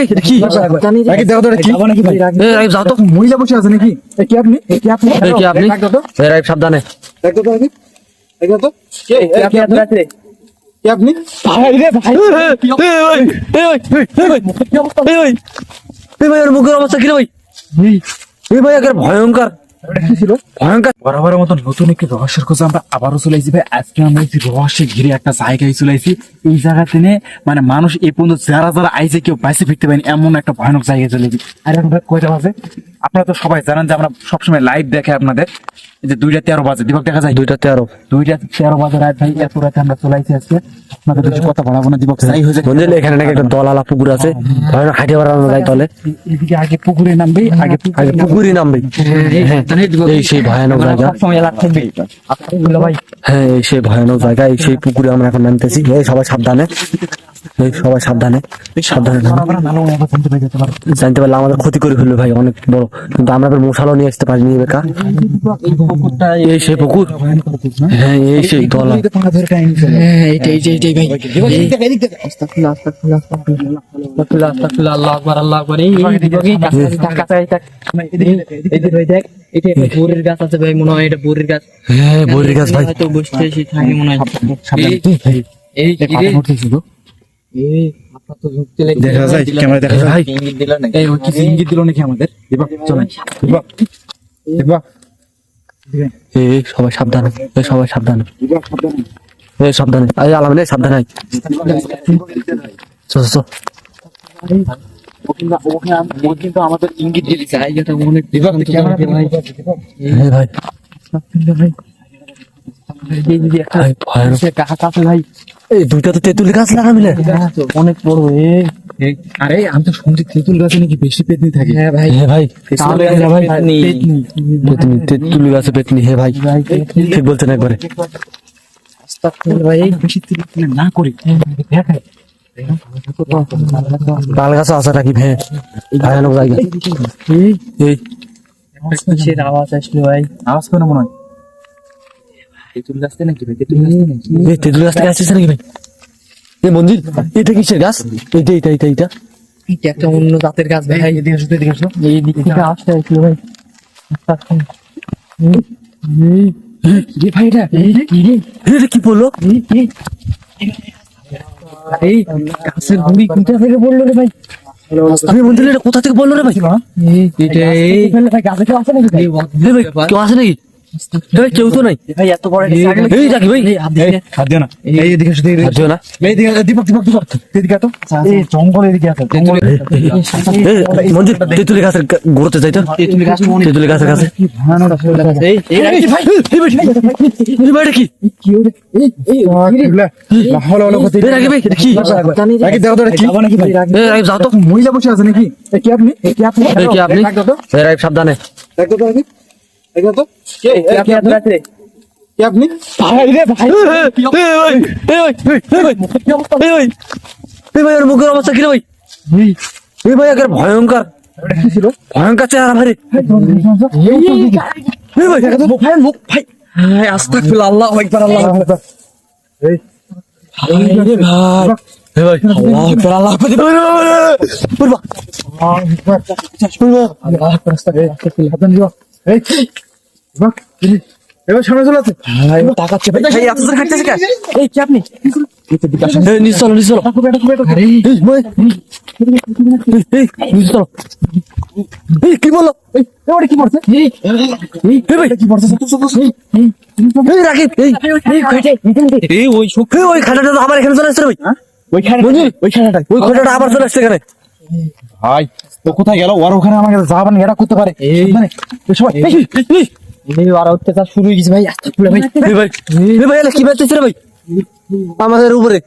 ভাই কি রাকিব দেখো তো এটা কি নাকি ভাই রাকিব যাও তো মহিলা বসে আছে নাকি কি আপনি কি আপনি রাকিব সাবধানে দেখো তো রাকিব দেখো তো কি আপনি কি আপনি ভাই রে ভাই ভাই ওর মুখের অবস্থা কি রে ভাই ভাই একের ভয়ঙ্কর কি ছিল ভয়ঙ্কর বরাবরের মতো নতুন একটি রহস্যের খোঁজে আমরা আবারও চলে আসি ভাই। আজকে আমরা এই রহস্যে ঘিরে একটা জায়গায় চলে আসি। এই জায়গাতে মানে মানুষ এই পর্যন্ত যারা যারা আইছে কেউ বাইসে ফিরতে পারেনি এমন একটা ভয়ানক জায়গায় চলে আসি। আর এখন ভাই কয়টা বাজে আপনারা তো সবাই জানেন যে আমরা সবসময় লাইভ দেখে আপনাদের এই যে 2:13 বাজে দীপক দেখা যায় 2:13 বাজে রাত ভাই। এত রাতে আমরা চলে আসি আজকে আপনাদের কিছু কথা বলাবো না দীপক যাই হয়েছে বুঝলে এখানে নাকি একটা দলালা পুকুর আছে ভয়ানক হাইটে বাড়ানো যায় তলে এদিকে আগে পুকুরে নামবে আগে পুকুরই নামবে এই সেই ভয়ানক জায়গা ভাই হ্যাঁ এই সেই ভয়ানক জায়গা এই সেই পুকুরে আমরা এখন নামতেছি এই সবাই সাবধানে সাবধানে জানতে পারলে আমাদের ক্ষতি করে ফেলবে ভাই অনেক বড়। কিন্তু আমরা মশালও নিয়ে আসতে পারিনি বেকার। এই সেই পুকুর হ্যাঁ এই সেই দলা আল্লাহ আকবার এটা বোরের গাছ আছে ভাই, মনে হয় এটা বোরের গাছ। হ্যাঁ বোরের গাছ ভাই হয়তো বসে এসে থাকে মনে হয়। এই আপনার তো ঝুঁকতে লেগে দেখা যায় ক্যামেরা দেখা যায় ইঙ্গিত দিল নাকি? এই ওই কিছু ইঙ্গিত দিল নাকি আমাদের দীপক চলেন দীপক দীপক এই সবাই সাবধানে দীপক সাবধানে এই সাবধানে এই আলামিন সাবধানে চল চল ও কিন্তু আমাদের ইঙ্গিত দিয়ে দিচ্ছে জায়গাটা অনেক দীপক ক্যামেরা ভাই হ্যাঁ ভাই ভাই ভয়ানক কাকা আছে ভাই এই দুইটা তো তেঁতুল গাছ লাগা মিলে অনেক বড় আরে আমি তো শুনছি তেঁতুল গাছে নাকি বেশি পেতনি থাকে হ্যাঁ ভাই হ্যাঁ ভাই পেতনি তেঁতুল গাছে পেতনি হ্যাঁ ভাই ঠিক বলছেন একবারে ভাই বেশি তেঁতুল না করি দেখায় তাল গাছ আছে নাকি হ্যাঁ ভয়ানক জায়গা এই কিসের আওয়াজ আসলো ভাই? আওয়াজ করে মনে হয় তেঁতুল গাছতে নাকি ভাই? তেঁতুল গাছতে নাকি? এই তেঁতুল গাছটা আসছে নাকি ভাই? এই মন্দির এটা কিসের গাছ? এইটা এটা একটা অন্য জাতের গাছ ভাই। এদিকে আসো এই দিক থেকে আওয়াজটা আসলো ভাই। ভাই এটা এটা কি বললো? এই গাছের গুড়ি কোথা থেকে পড়লো রে ভাই? মন্দির এটা কোথা থেকে বললো রে ভাই? এটা এই ভাই গাছে কেউ আছে নাকি ভাই? কেউ আছে নাকি? কেউ তো নাই। ভাই এত বড় এই রাখি ভাই হাত দিও না এই এদিকে আসো আর দিও না। এইদিকে দীপক এদিকে তো এই জঙ্গল এদিকে আছে এই মন্দির তেঁতুলের গাছের গোড়াতে যাই তো তেঁতুলের গাছের কাছে কি ভয়ানক আসলে এই ভাই এই ভাইটা কি? রাখি ভাই এটা কি? দেখো তো এটা কি নাকি ভাই রাখি যাও তো মহিলা বসে আছে নাকি কি আপনি কি আপনি রাখি সাবধানে দেখো তো রাখি দেখো তো কি আপনি ভাই ওর মুখের অবস্থা কি রে ভাই? এই ভাই একের ভয়ঙ্কর কি ছিল ভয়ঙ্কর চেহারা ভাই এই ভাই ভাই মুখ ভাই আস্তাগফিরুল্লাহ আল্লাহু আকবার আল্লাহু আকবার। এই এই ভাই আল্লাহু আকবার আল্লাহু আকবার এই বাক এবার সামনে চলে আছে ভাই তাকাচ্ছে ভাই ভাই এত জোরে হাঁটতেছে কেন? এই কি আপনি? এই নিচে চলো নিচে চলো এই ভাই এই নিচে চলো এই কি বললো? ওটা কি পড়ছে এই ভাই কি পড়ছে এই রাখি এই ওই খাটাটা তো আমার এখানে চলে আসছে রে ভাই ওইখানে ওই খাটাটা আবার চলে আসছে এখানে ভাই তো কোথায় গেল ওর ওখানে আমাকে যাবেন এটা করতে পারে মানে সবাই এই আর অত্যাচার শুরু হয়ে গেছে ভাই। আস্তাগফিরুল্লাহ ভাই। এই ভাই এলা কি বাজতেছে রে ভাই আমাদের উপরে?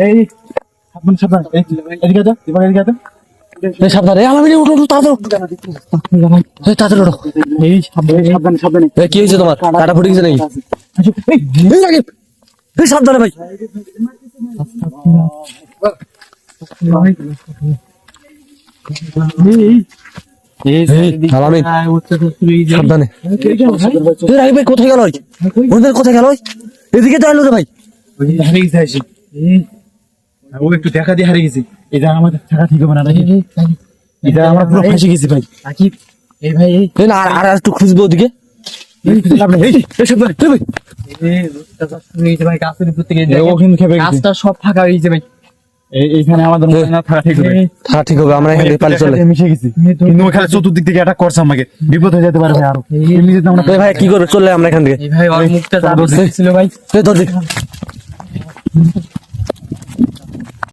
এই সাবধান এদিকে যা এদিকে যা এই সাবধানে আলামিন উঠো তাড়াতাড়ি এই তাড়াতাড়ি উঠো এই সাবধানে এই কি হয়েছে তোমার? কাটা ফুটে গেছে নাকি? এই রাকিব এই সাবধানে ভাই আলামিন সাবধানে এই রাকিব ভাই কোথায় গেল? কোথায় গেল? এদিকে তো এলো রে ভাই ও একটু দেখা দিয়ে হারিয়ে গেছি, এই জায়গা আমাদের থাকা ঠিক হবে না নাকি? এই জায়গা আমরা পুরো ফাঁসে গেছি ভাই। আকিব এই ভাই এই এই না, আর একটু খুঁজবো ওদিকে। ভাই গাছের উপর থেকে ও কিন্তু খেপে গেছে। গাছটা সব ফাঁকা হয়ে গেছে ভাই। এইখানে আমাদের মনে হয় না থাকা ঠিক হবে। হ্যাঁ ঠিক হবে, আমরা এখান থেকে পালিয়ে চলে। মিশে গেছি, কিন্তু ওখানে চতুর্দিক থেকে অ্যাটাক করছে আমাকে, বিপদ হয়ে যেতে পারে ভাই আরো। এমনি যদি আমরা এই ভাই কি করবে, চলে আমরা এখান থেকে। এই ভাই ওর মুখটা যা ছিল ভাই এই ধর দেখি।